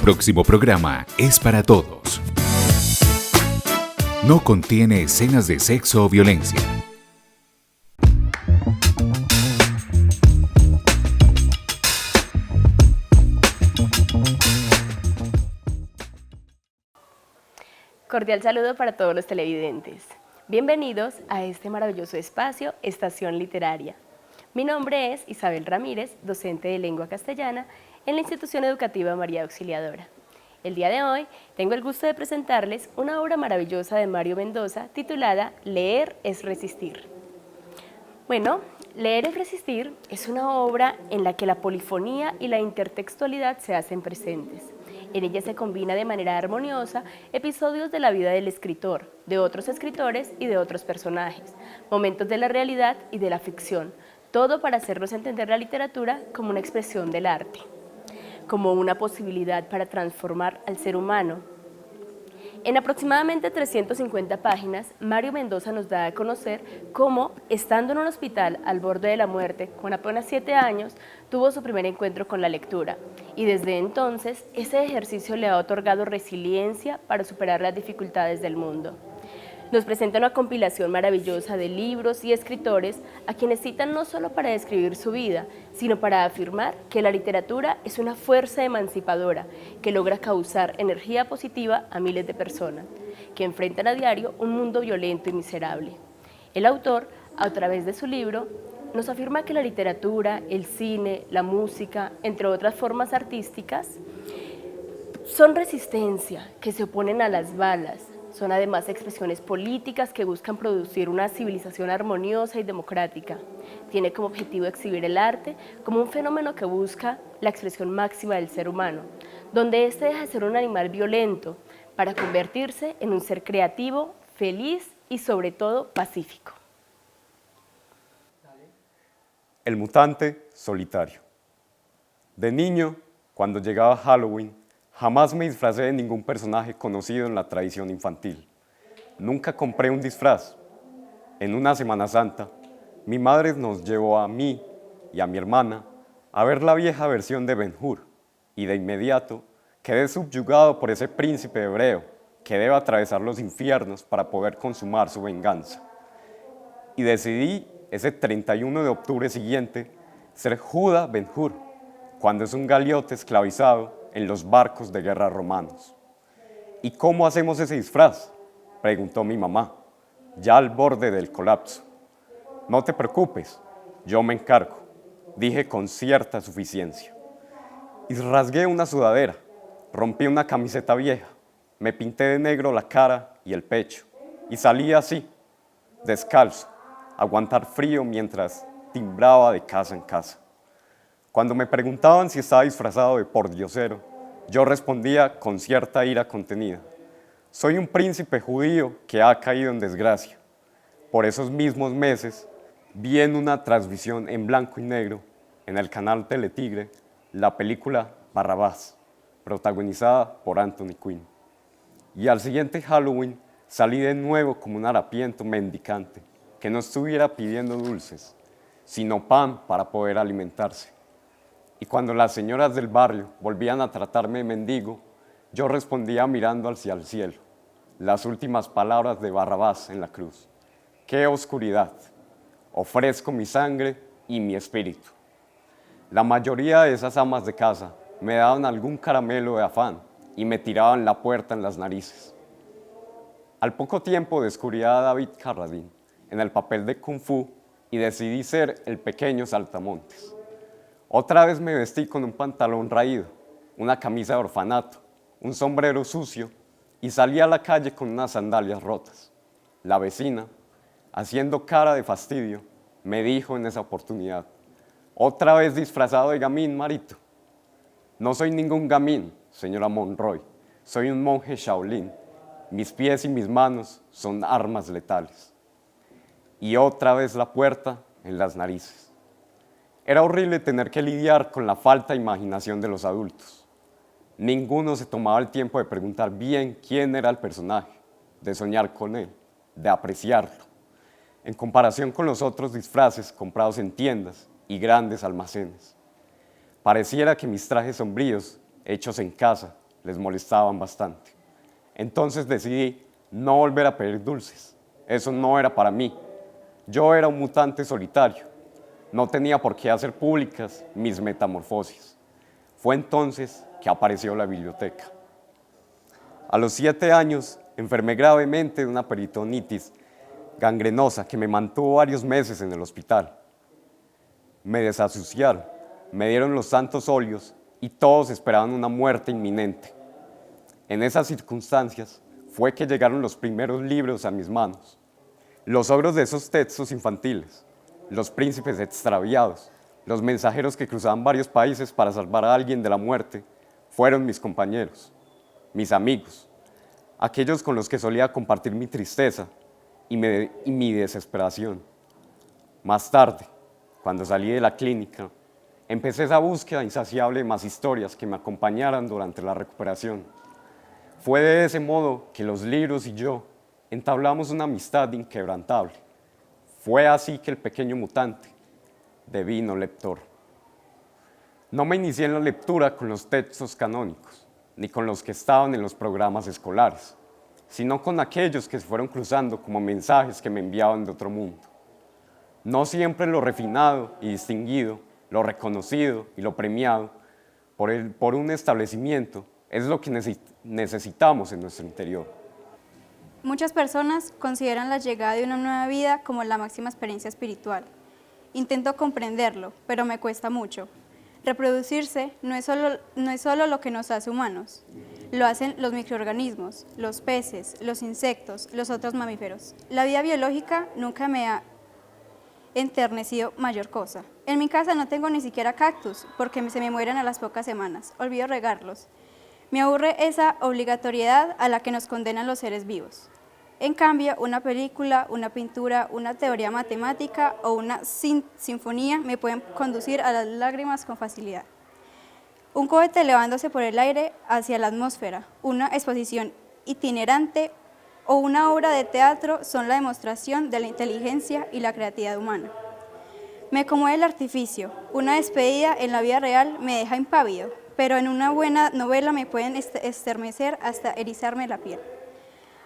próximo programa es para todos. No contiene escenas de sexo o violencia. Cordial saludo para todos los televidentes. Bienvenidos a este maravilloso espacio, Estación Literaria. Mi nombre es Isabel Ramírez, docente de lengua castellana en la Institución Educativa María Auxiliadora. El día de hoy tengo el gusto de presentarles una obra maravillosa de Mario Mendoza titulada Leer es resistir. Bueno, Leer es resistir es una obra en la que la polifonía y la intertextualidad se hacen presentes. En ella se combina de manera armoniosa episodios de la vida del escritor, de otros escritores y de otros personajes, momentos de la realidad y de la ficción, todo para hacernos entender la literatura como una expresión del arte, como una posibilidad para transformar al ser humano. En aproximadamente 350 páginas, Mario Mendoza nos da a conocer cómo, estando en un hospital al borde de la muerte, con apenas 7 años, tuvo su primer encuentro con la lectura, y desde entonces ese ejercicio le ha otorgado resiliencia para superar las dificultades del mundo. Nos presenta una compilación maravillosa de libros y escritores a quienes citan no solo para describir su vida, sino para afirmar que la literatura es una fuerza emancipadora que logra causar energía positiva a miles de personas que enfrentan a diario un mundo violento y miserable. El autor, a través de su libro, nos afirma que la literatura, el cine, la música, entre otras formas artísticas, son resistencia que se oponen a las balas. Son además expresiones políticas que buscan producir una civilización armoniosa y democrática. Tiene como objetivo exhibir el arte como un fenómeno que busca la expresión máxima del ser humano, donde éste deja de ser un animal violento para convertirse en un ser creativo, feliz y sobre todo pacífico. El mutante solitario. De niño, cuando llegaba Halloween, jamás me disfracé de ningún personaje conocido en la tradición infantil. Nunca compré un disfraz. En una Semana Santa, mi madre nos llevó a mí y a mi hermana a ver la vieja versión de Ben-Hur, y de inmediato quedé subyugado por ese príncipe hebreo que debe atravesar los infiernos para poder consumar su venganza. Y decidí ese 31 de octubre siguiente ser Judá Ben-Hur, cuando es un galiote esclavizado en los barcos de guerra romanos. ¿Y cómo hacemos ese disfraz?, preguntó mi mamá, ya al borde del colapso. No te preocupes, yo me encargo, dije con cierta suficiencia. Y rasgué una sudadera, rompí una camiseta vieja, me pinté de negro la cara y el pecho, y salí así, descalzo, a aguantar frío mientras timbraba de casa en casa. Cuando me preguntaban si estaba disfrazado de pordiosero, yo respondía con cierta ira contenida: soy un príncipe judío que ha caído en desgracia. Por esos mismos meses, vi en una transmisión en blanco y negro, en el canal Teletigre, la película Barrabás, protagonizada por Anthony Quinn. Y al siguiente Halloween salí de nuevo como un harapiento mendicante, que no estuviera pidiendo dulces, sino pan para poder alimentarse. Y cuando las señoras del barrio volvían a tratarme de mendigo, yo respondía mirando hacia el cielo, las últimas palabras de Barrabás en la cruz: ¡qué oscuridad! Ofrezco mi sangre y mi espíritu. La mayoría de esas amas de casa me daban algún caramelo de afán y me tiraban la puerta en las narices. Al poco tiempo descubrí a David Carradine en el papel de Kung Fu y decidí ser el pequeño Saltamontes. Otra vez me vestí con un pantalón raído, una camisa de orfanato, un sombrero sucio y salí a la calle con unas sandalias rotas. La vecina, haciendo cara de fastidio, me dijo en esa oportunidad: ¿otra vez disfrazado de gamín, Marito? No soy ningún gamín, señora Monroy, soy un monje Shaolin. Mis pies y mis manos son armas letales. Y otra vez la puerta en las narices. Era horrible tener que lidiar con la falta de imaginación de los adultos. Ninguno se tomaba el tiempo de preguntar bien quién era el personaje, de soñar con él, de apreciarlo, en comparación con los otros disfraces comprados en tiendas y grandes almacenes. Pareciera que mis trajes sombríos, hechos en casa, les molestaban bastante. Entonces decidí no volver a pedir dulces. Eso no era para mí. Yo era un mutante solitario. No tenía por qué hacer públicas mis metamorfosis. Fue entonces que apareció la biblioteca. A los 7 años enfermé gravemente de una peritonitis gangrenosa que me mantuvo varios meses en el hospital. Me desasociaron, me dieron los santos óleos y todos esperaban una muerte inminente. En esas circunstancias fue que llegaron los primeros libros a mis manos. Los ogros de esos textos infantiles, los príncipes extraviados, los mensajeros que cruzaban varios países para salvar a alguien de la muerte, fueron mis compañeros, mis amigos, aquellos con los que solía compartir mi tristeza y mi desesperación. Más tarde, cuando salí de la clínica, empecé esa búsqueda insaciable de más historias que me acompañaran durante la recuperación. Fue de ese modo que los libros y yo entablamos una amistad inquebrantable. Fue así que el pequeño mutante devino lector. No me inicié en la lectura con los textos canónicos, ni con los que estaban en los programas escolares, sino con aquellos que se fueron cruzando como mensajes que me enviaban de otro mundo. No siempre lo refinado y distinguido, lo reconocido y lo premiado por un establecimiento es lo que necesitamos en nuestro interior. Muchas personas consideran la llegada de una nueva vida como la máxima experiencia espiritual. Intento comprenderlo, pero me cuesta mucho. Reproducirse no es solo lo que nos hace humanos, lo hacen los microorganismos, los peces, los insectos, los otros mamíferos. La vida biológica nunca me ha enternecido mayor cosa. En mi casa no tengo ni siquiera cactus porque se me mueren a las pocas semanas, olvido regarlos. Me aburre esa obligatoriedad a la que nos condenan los seres vivos. En cambio, una película, una pintura, una teoría matemática o una sinfonía me pueden conducir a las lágrimas con facilidad. Un cohete elevándose por el aire hacia la atmósfera, una exposición itinerante o una obra de teatro son la demostración de la inteligencia y la creatividad humana. Me conmueve el artificio, una despedida en la vida real me deja impávido, pero en una buena novela me pueden estremecer hasta erizarme la piel.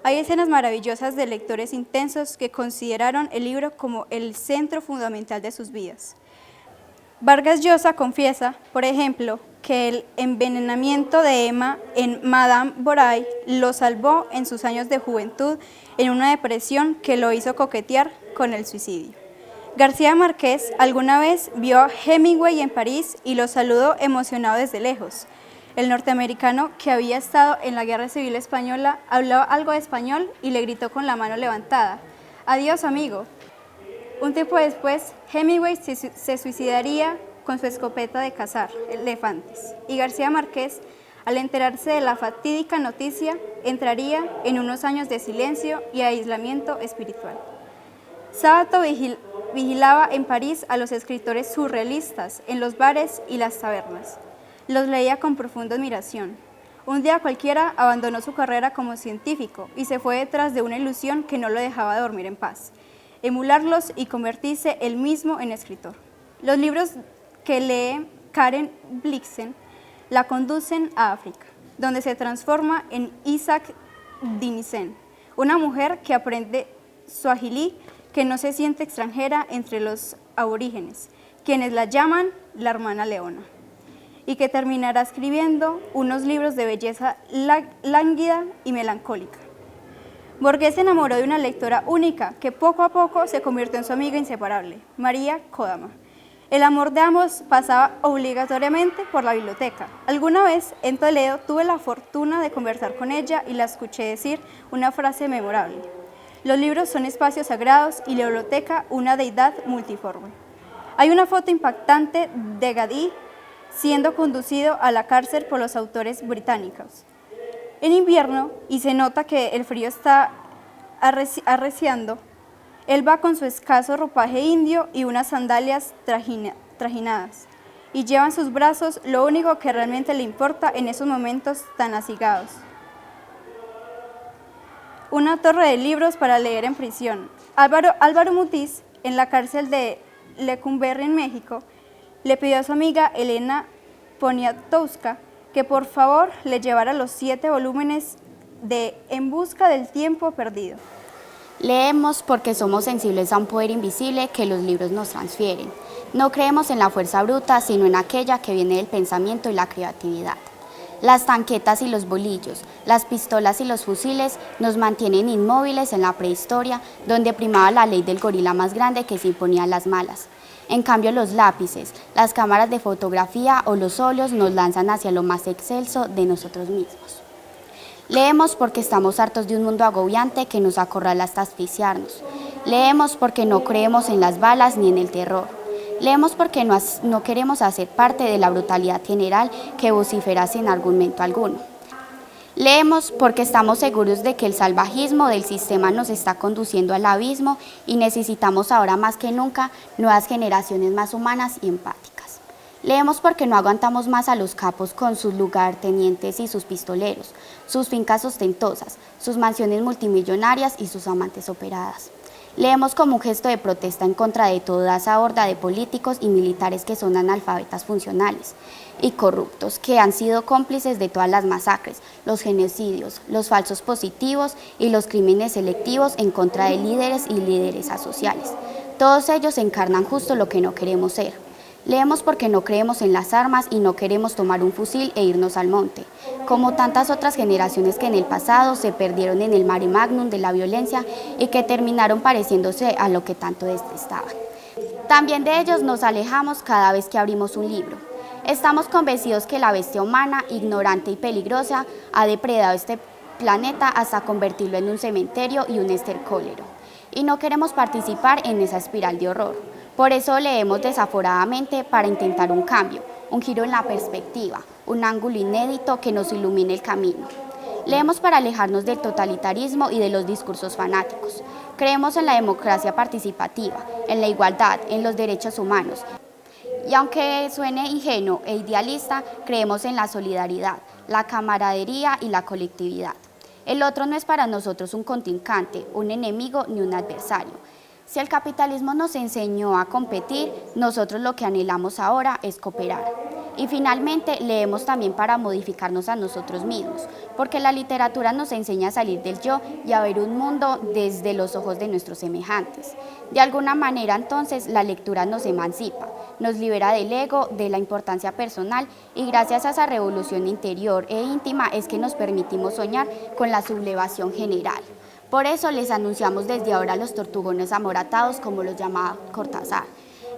Hay escenas maravillosas de lectores intensos que consideraron el libro como el centro fundamental de sus vidas. Vargas Llosa confiesa, por ejemplo, que el envenenamiento de Emma en Madame Bovary lo salvó en sus años de juventud en una depresión que lo hizo coquetear con el suicidio. García Márquez alguna vez vio a Hemingway en París y lo saludó emocionado desde lejos. El norteamericano, que había estado en la Guerra Civil Española, hablaba algo de español y le gritó con la mano levantada: «Adiós, amigo». Un tiempo después, Hemingway se suicidaría con su escopeta de cazar elefantes, y García Márquez, al enterarse de la fatídica noticia, entraría en unos años de silencio y aislamiento espiritual. Sábato vigilaba en París a los escritores surrealistas en los bares y las tabernas. Los leía con profunda admiración. Un día cualquiera abandonó su carrera como científico y se fue detrás de una ilusión que no lo dejaba dormir en paz: emularlos y convertirse él mismo en escritor. Los libros que lee Karen Blixen la conducen a África, donde se transforma en Isaac Dinesen, una mujer que aprende suajilí, que no se siente extranjera entre los aborígenes, quienes la llaman la hermana leona, y que terminará escribiendo unos libros de belleza lánguida y melancólica. Borges se enamoró de una lectora única que poco a poco se convirtió en su amiga inseparable, María Kodama. El amor de ambos pasaba obligatoriamente por la biblioteca. Alguna vez en Toledo tuve la fortuna de conversar con ella y la escuché decir una frase memorable: los libros son espacios sagrados y la biblioteca una deidad multiforme. Hay una foto impactante de Gadí siendo conducido a la cárcel por los autores británicos. En invierno, y se nota que el frío está arreciando, él va con su escaso ropaje indio y unas sandalias trajinadas, y lleva en sus brazos lo único que realmente le importa en esos momentos tan aciagados: una torre de libros para leer en prisión. Álvaro Mutis, en la cárcel de Lecumberri en México, le pidió a su amiga Elena Poniatowska que por favor le llevara los 7 volúmenes de En busca del tiempo perdido. Leemos porque somos sensibles a un poder invisible que los libros nos transfieren. No creemos en la fuerza bruta, sino en aquella que viene del pensamiento y la creatividad. Las tanquetas y los bolillos, las pistolas y los fusiles nos mantienen inmóviles en la prehistoria, donde primaba la ley del gorila más grande que se imponía a las malas. En cambio, los lápices, las cámaras de fotografía o los óleos nos lanzan hacia lo más excelso de nosotros mismos. Leemos porque estamos hartos de un mundo agobiante que nos acorrala hasta asfixiarnos. Leemos porque no creemos en las balas ni en el terror. Leemos porque no queremos hacer parte de la brutalidad general que vocifera sin argumento alguno. Leemos porque estamos seguros de que el salvajismo del sistema nos está conduciendo al abismo y necesitamos ahora más que nunca nuevas generaciones más humanas y empáticas. Leemos porque no aguantamos más a los capos con sus lugartenientes y sus pistoleros, sus fincas ostentosas, sus mansiones multimillonarias y sus amantes operadas. Leemos como un gesto de protesta en contra de toda esa horda de políticos y militares que son analfabetas funcionales y corruptos, que han sido cómplices de todas las masacres, los genocidios, los falsos positivos y los crímenes selectivos en contra de líderes y lideresas sociales. Todos ellos encarnan justo lo que no queremos ser. Leemos porque no creemos en las armas y no queremos tomar un fusil e irnos al monte, como tantas otras generaciones que en el pasado se perdieron en el mare magnum de la violencia y que terminaron pareciéndose a lo que tanto detestaban. También de ellos nos alejamos cada vez que abrimos un libro. Estamos convencidos que la bestia humana, ignorante y peligrosa, ha depredado este planeta hasta convertirlo en un cementerio y un estercolero. Y no queremos participar en esa espiral de horror. Por eso leemos desaforadamente para intentar un cambio, un giro en la perspectiva, un ángulo inédito que nos ilumine el camino. Leemos para alejarnos del totalitarismo y de los discursos fanáticos. Creemos en la democracia participativa, en la igualdad, en los derechos humanos. Y aunque suene ingenuo e idealista, creemos en la solidaridad, la camaradería y la colectividad. El otro no es para nosotros un contrincante, un enemigo ni un adversario. Si el capitalismo nos enseñó a competir, nosotros lo que anhelamos ahora es cooperar. Y finalmente leemos también para modificarnos a nosotros mismos, porque la literatura nos enseña a salir del yo y a ver un mundo desde los ojos de nuestros semejantes. De alguna manera entonces la lectura nos emancipa, nos libera del ego, de la importancia personal y gracias a esa revolución interior e íntima es que nos permitimos soñar con la sublevación general. Por eso les anunciamos desde ahora a los tortugones amoratados, como los llamaba Cortázar,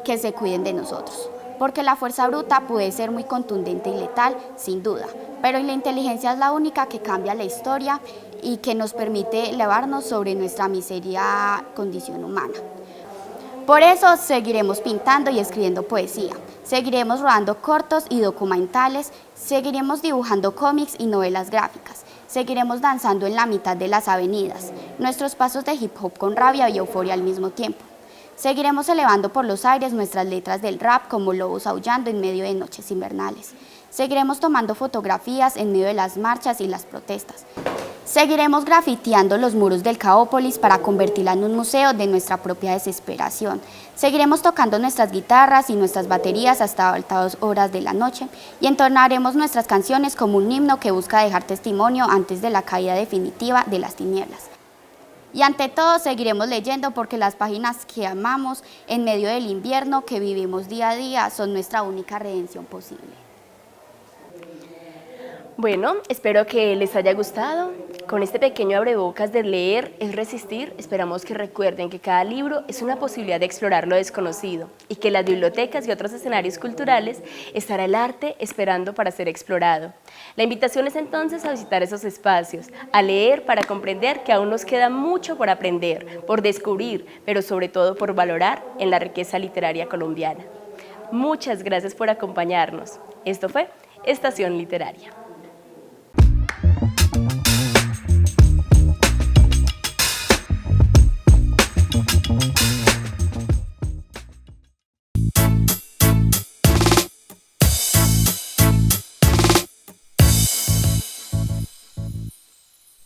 que se cuiden de nosotros. Porque la fuerza bruta puede ser muy contundente y letal, sin duda, pero la inteligencia es la única que cambia la historia y que nos permite elevarnos sobre nuestra miseria condición humana. Por eso seguiremos pintando y escribiendo poesía, seguiremos rodando cortos y documentales, seguiremos dibujando cómics y novelas gráficas, seguiremos danzando en la mitad de las avenidas, nuestros pasos de hip hop con rabia y euforia al mismo tiempo. Seguiremos elevando por los aires nuestras letras del rap como lobos aullando en medio de noches invernales. Seguiremos tomando fotografías en medio de las marchas y las protestas. Seguiremos grafiteando los muros del Caópolis para convertirla en un museo de nuestra propia desesperación. Seguiremos tocando nuestras guitarras y nuestras baterías hasta altas horas de la noche y entonaremos nuestras canciones como un himno que busca dejar testimonio antes de la caída definitiva de las tinieblas. Y ante todo seguiremos leyendo porque las páginas que amamos en medio del invierno que vivimos día a día son nuestra única redención posible. Bueno, espero que les haya gustado. Con este pequeño abrebocas de leer es resistir, esperamos que recuerden que cada libro es una posibilidad de explorar lo desconocido y que en las bibliotecas y otros escenarios culturales estará el arte esperando para ser explorado. La invitación es entonces a visitar esos espacios, a leer para comprender que aún nos queda mucho por aprender, por descubrir, pero sobre todo por valorar en la riqueza literaria colombiana. Muchas gracias por acompañarnos. Esto fue Estación Literaria.